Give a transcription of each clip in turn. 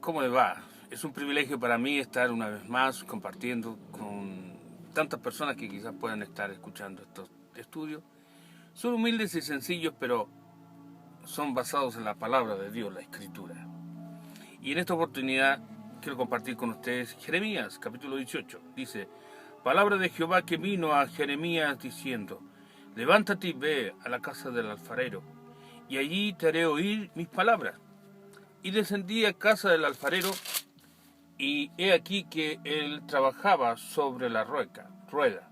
¿Cómo le va? Es un privilegio para mí estar una vez más compartiendo con tantas personas que quizás puedan estar escuchando estos estudios. Son humildes y sencillos, pero son basados en la palabra de Dios, la Escritura. Y en esta oportunidad quiero compartir con ustedes Jeremías, capítulo 18. Dice, palabra de Jehová que vino a Jeremías diciendo, levántate y ve a la casa del alfarero, y allí te haré oír mis palabras. Y descendí a casa del alfarero, y he aquí que él trabajaba sobre la rueda,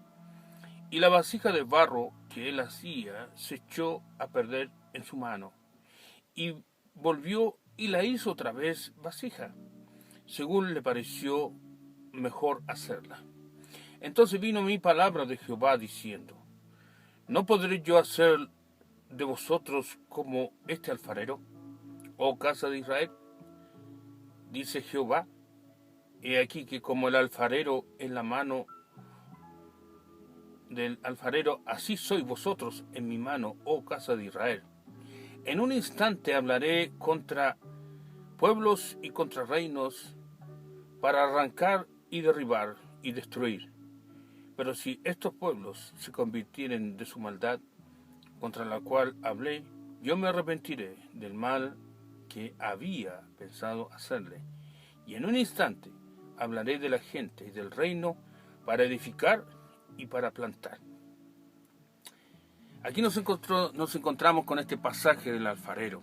y la vasija de barro que él hacía se echó a perder en su mano, y volvió y la hizo otra vez vasija, según le pareció mejor hacerla. Entonces vino mi palabra de Jehová diciendo, ¿no podré yo hacer de vosotros como este alfarero, oh casa de Israel? Dice Jehová, he aquí que como el alfarero en la mano del alfarero, así sois vosotros en mi mano, oh casa de Israel. En un instante hablaré contra pueblos y contra reinos para arrancar y derribar y destruir. Pero si estos pueblos se convirtieren de su maldad, contra la cual hablé, yo me arrepentiré del mal que había pensado hacerle. Y en un instante hablaré de la gente y del reino para edificar y para plantar. Aquí nos encontramos con este pasaje del alfarero,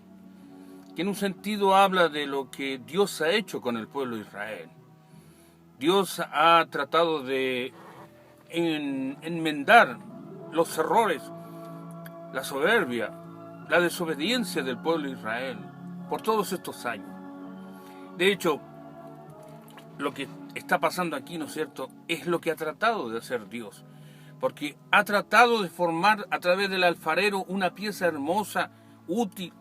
que en un sentido habla de lo que Dios ha hecho con el pueblo de Israel. Dios ha tratado de enmendar los errores, la soberbia, la desobediencia del pueblo de Israel por todos estos años. De hecho, lo que está pasando aquí, ¿no es cierto?, es lo que ha tratado de hacer Dios, porque ha tratado de formar a través del alfarero una pieza hermosa, útil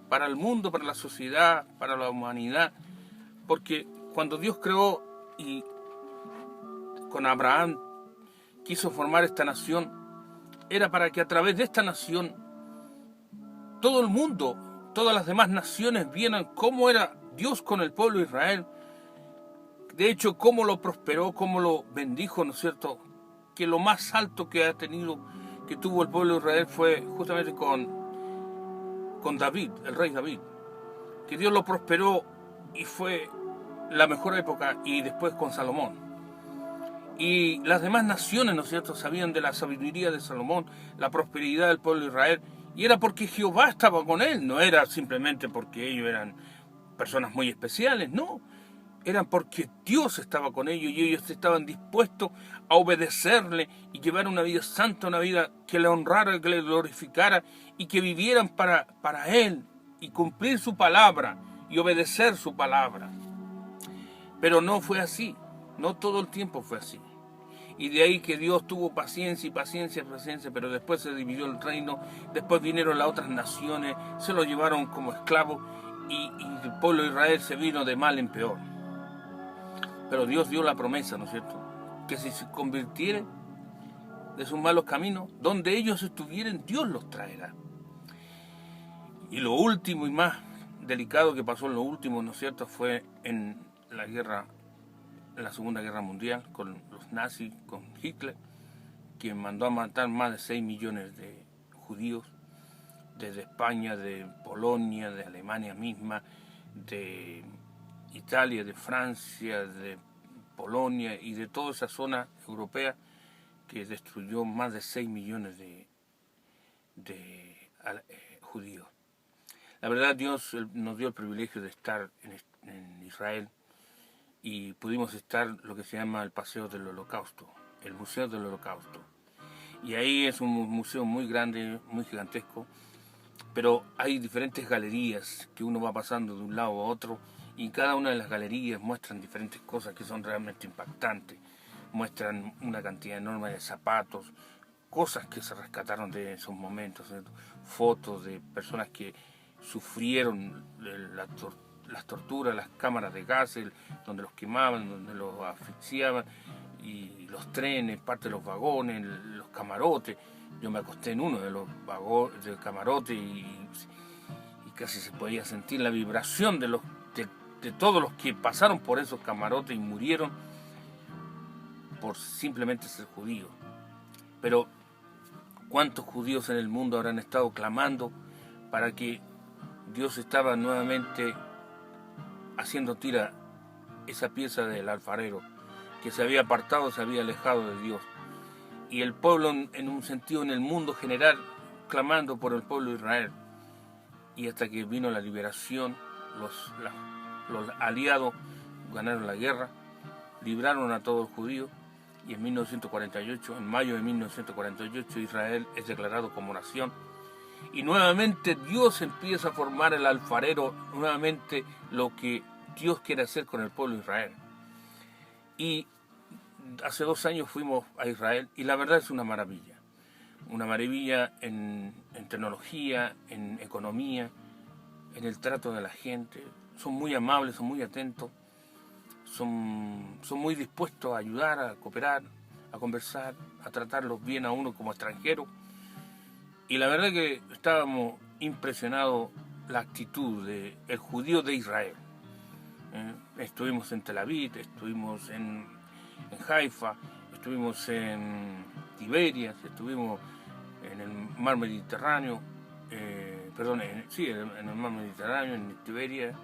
para el mundo, para la sociedad, para la humanidad, porque cuando Dios creó y con Abraham quiso formar esta nación, era para que a través de esta nación todo el mundo, todas las demás naciones vieran cómo era Dios con el pueblo de Israel. De hecho, cómo lo prosperó, cómo lo bendijo, ¿no es cierto? Que lo más alto que tuvo el pueblo de Israel fue justamente con David, el rey David. Que Dios lo prosperó y fue la mejor época, y después con Salomón. Y las demás naciones, ¿no es cierto?, sabían de la sabiduría de Salomón, la prosperidad del pueblo de Israel, y era porque Jehová estaba con él, no era simplemente porque ellos eran personas muy especiales, no. Eran porque Dios estaba con ellos y ellos estaban dispuestos a obedecerle y llevar una vida santa, una vida que le honrara, que le glorificara y que vivieran para Él y cumplir su palabra y obedecer su palabra. Pero no fue así, no todo el tiempo fue así. Y de ahí que Dios tuvo paciencia y paciencia, pero después se dividió el reino, después vinieron las otras naciones, se lo llevaron como esclavos y el pueblo de Israel se vino de mal en peor. Pero Dios dio la promesa, ¿no es cierto?, que si se convirtieren de sus malos caminos, donde ellos estuvieren, Dios los traerá. Y lo último y más delicado que pasó en lo último, ¿no es cierto?, fue en la Segunda Guerra Mundial, con los nazis, con Hitler, quien mandó a matar más de 6 millones de judíos, desde España, de Polonia, de Alemania misma, de Italia, de Francia, de Polonia y de toda esa zona europea, que destruyó más de 6 millones de judíos. La verdad, Dios nos dio el privilegio de estar en Israel y pudimos estar lo que se llama el Paseo del Holocausto, el Museo del Holocausto. Y ahí es un museo muy grande, muy gigantesco, pero hay diferentes galerías que uno va pasando de un lado a otro, y cada una de las galerías muestran diferentes cosas que son realmente impactantes. Muestran una cantidad enorme de zapatos, cosas que se rescataron de esos momentos, ¿cierto?, fotos de personas que sufrieron las torturas, las cámaras de gas, donde los quemaban, donde los asfixiaban, y los trenes, parte de los vagones, los camarotes. Yo me acosté en uno de los vagones del camarote y casi se podía sentir la vibración del de todos los que pasaron por esos camarotes y murieron por simplemente ser judíos. Pero ¿cuántos judíos en el mundo habrán estado clamando para que Dios estaba nuevamente haciendo tira esa pieza del alfarero, que se había apartado, se había alejado de Dios? Y el pueblo, en un sentido, en el mundo general, clamando por el pueblo de Israel. Y hasta que vino la liberación, los aliados ganaron la guerra, libraron a todos los judíos, y en 1948, en mayo de 1948, Israel es declarado como nación. Y nuevamente Dios empieza a formar el alfarero, nuevamente lo que Dios quiere hacer con el pueblo de Israel. Y hace 2 años fuimos a Israel y la verdad es una maravilla en tecnología, en economía, en el trato de la gente. Son muy amables, son muy atentos, son muy dispuestos a ayudar, a cooperar, a conversar, a tratarlos bien a uno como extranjero. Y la verdad que estábamos impresionados la actitud del judío de Israel. Estuvimos en Tel Aviv, estuvimos en Haifa, estuvimos en Tiberias, estuvimos en el mar Mediterráneo, en el mar Mediterráneo, en Tiberias,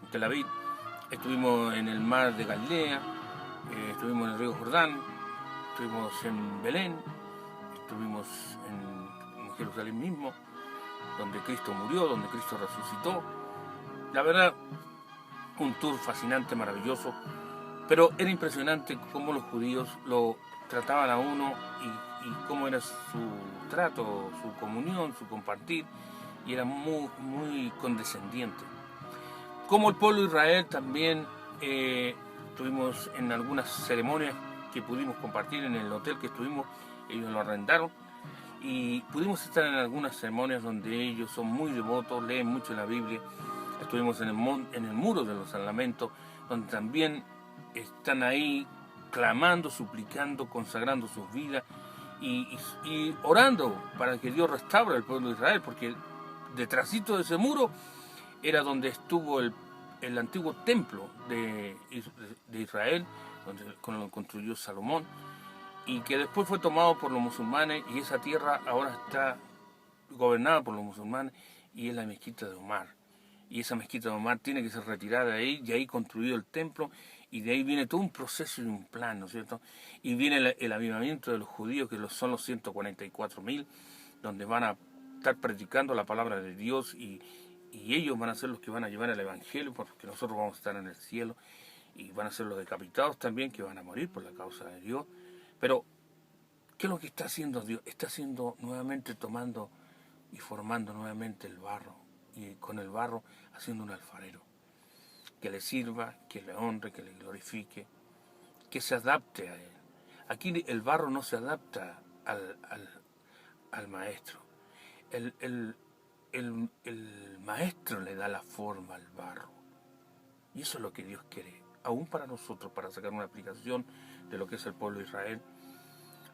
en Tel Aviv, estuvimos en el mar de Galilea, estuvimos en el río Jordán, estuvimos en Belén, estuvimos en Jerusalén mismo, donde Cristo murió, donde Cristo resucitó. La verdad, un tour fascinante, maravilloso, pero era impresionante cómo los judíos lo trataban a uno y cómo era su trato, su comunión, su compartir, y era muy, muy condescendiente. Como el pueblo de Israel también estuvimos en algunas ceremonias que pudimos compartir en el hotel que estuvimos, ellos lo arrendaron, y pudimos estar en algunas ceremonias donde ellos son muy devotos, leen mucho la Biblia. Estuvimos en el muro de los lamentos, donde también están ahí clamando, suplicando, consagrando sus vidas y orando para que Dios restaure al pueblo de Israel, porque detrásito de ese muro era donde estuvo el antiguo templo de Israel, donde lo construyó Salomón, y que después fue tomado por los musulmanes, y esa tierra ahora está gobernada por los musulmanes, y es la mezquita de Omar. Y esa mezquita de Omar tiene que ser retirada de ahí, y ahí construido el templo, y de ahí viene todo un proceso y un plan, ¿no es cierto? Y viene el avivamiento de los judíos, que son los 144.000, donde van a estar predicando la palabra de Dios, y ellos van a ser los que van a llevar el evangelio, porque nosotros vamos a estar en el cielo, y van a ser los decapitados también, que van a morir por la causa de Dios. Pero, ¿qué es lo que está haciendo Dios? Está haciendo nuevamente, tomando y formando nuevamente el barro, y con el barro haciendo un alfarero, que le sirva, que le honre, que le glorifique, que se adapte a él. Aquí el barro no se adapta al maestro. El maestro le da la forma al barro. Y eso es lo que Dios quiere, aún para nosotros, para sacar una aplicación de lo que es el pueblo de Israel.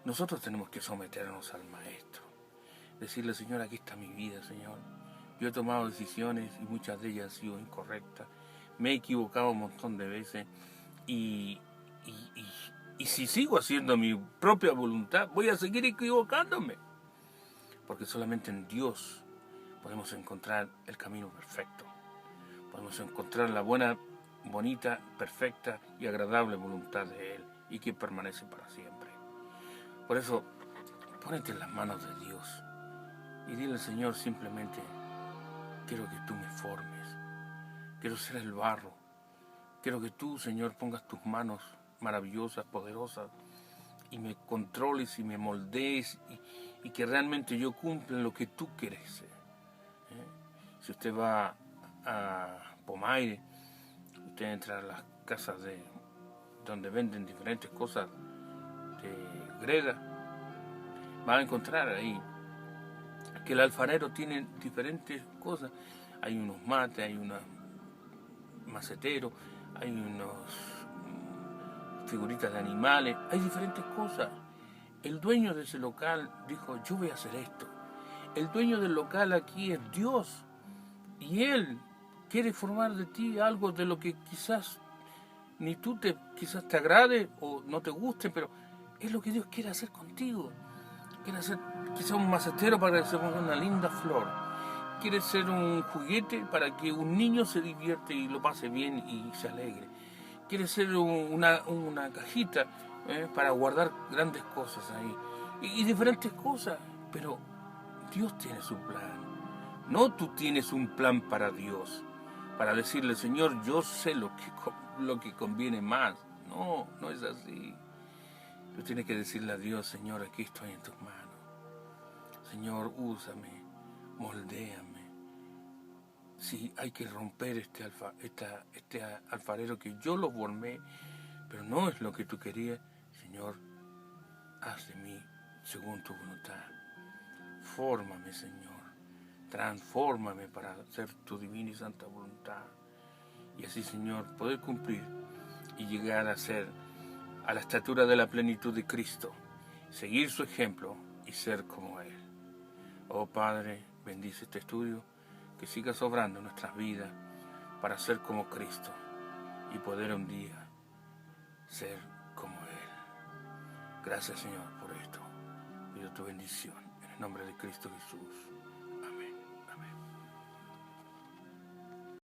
Nosotros tenemos que someternos al maestro. Decirle: Señor, aquí está mi vida, Señor. Yo he tomado decisiones y muchas de ellas han sido incorrectas. Me he equivocado un montón de veces. Y si sigo haciendo mi propia voluntad, voy a seguir equivocándome. Porque solamente en Dios podemos encontrar el camino perfecto. Podemos encontrar la buena, bonita, perfecta y agradable voluntad de Él, y que permanece para siempre. Por eso, ponete en las manos de Dios y dile al Señor simplemente: quiero que tú me formes, quiero ser el barro, quiero que tú, Señor, pongas tus manos maravillosas, poderosas, y me controles y me moldees, y que realmente yo cumpla lo que tú quieres ser. Si usted va a Pomaire, usted entra a las casas donde venden diferentes cosas de greda, va a encontrar ahí que el alfarero tiene diferentes cosas. Hay unos mates, hay unos maceteros, hay unos figuritas de animales, hay diferentes cosas. El dueño de ese local dijo: yo voy a hacer esto. El dueño del local aquí es Dios, y Él quiere formar de ti algo de lo que quizás ni tú quizás te agrade o no te guste, pero es lo que Dios quiere hacer contigo. Quiere hacer quizás un macetero para que se ponga una linda flor. Quiere ser un juguete para que un niño se divierte y lo pase bien y se alegre. Quiere ser una cajita para guardar grandes cosas ahí. Y diferentes cosas. Pero Dios tiene su plan. No tú tienes un plan para Dios. Para decirle, Señor, yo sé lo que conviene más. No, no es así. Tú tienes que decirle a Dios, Señor, aquí estoy en tus manos. Señor, úsame, moldéame. Si hay que romper este alfarero que yo lo formé, pero no es lo que tú querías, Señor, haz de mí según tu voluntad. Fórmame, Señor. Transfórmame para hacer tu divina y santa voluntad. Y así, Señor, poder cumplir y llegar a ser a la estatura de la plenitud de Cristo, seguir su ejemplo y ser como Él. Oh Padre, bendice este estudio, que siga sobrando en nuestras vidas para ser como Cristo y poder un día ser como Él. Gracias, Señor, por esto. Pido tu bendición en el nombre de Cristo Jesús.